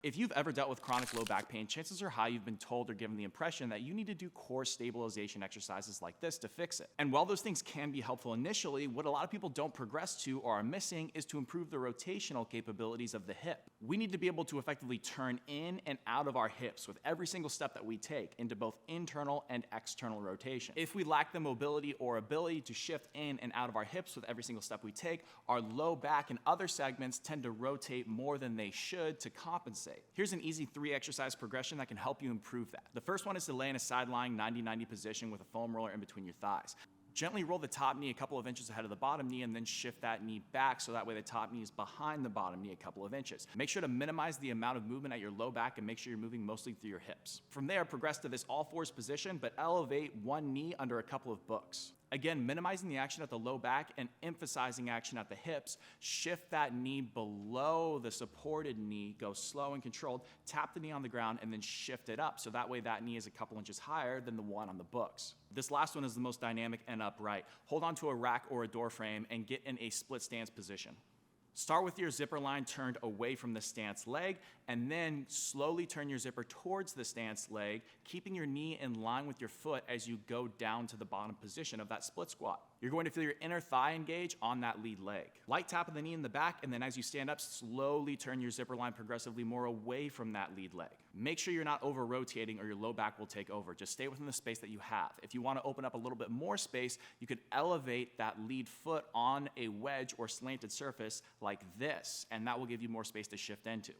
If you've ever dealt with chronic low back pain, chances are high you've been told or given the impression that you need to do core stabilization exercises like this to fix it. And while those things can be helpful initially, what a lot of people don't progress to or are missing is to improve the rotational capabilities of the hip. We need to be able to effectively turn in and out of our hips with every single step that we take into both internal and external rotation. If we lack the mobility or ability to shift in and out of our hips with every single step we take, our low back and other segments tend to rotate more than they should to compensate. Here's an easy 3 exercise progression that can help you improve that. The first one is to lay in a side lying 90-90 position with a foam roller in between your thighs. Gently roll the top knee a couple of inches ahead of the bottom knee and then shift that knee back so that way the top knee is behind the bottom knee a couple of inches. Make sure to minimize the amount of movement at your low back and make sure you're moving mostly through your hips. From there, progress to this all fours position, but elevate one knee under a couple of books. Again, minimizing the action at the low back and emphasizing action at the hips. Shift that knee below the supported knee, go slow and controlled, tap the knee on the ground, and then shift it up. So that way that knee is a couple inches higher than the one on the books. This last one is the most dynamic and upright. Hold on to a rack or a door frame and get in a split stance position. Start with your zipper line turned away from the stance leg, and then slowly turn your zipper towards the stance leg, keeping your knee in line with your foot as you go down to the bottom position of that split squat. You're going to feel your inner thigh engage on that lead leg. Light tap of the knee in the back, and then as you stand up, slowly turn your zipper line progressively more away from that lead leg. Make sure you're not over-rotating or your low back will take over. Just stay within the space that you have. If you want to open up a little bit more space, you could elevate that lead foot on a wedge or slanted surface like this, and that will give you more space to shift into.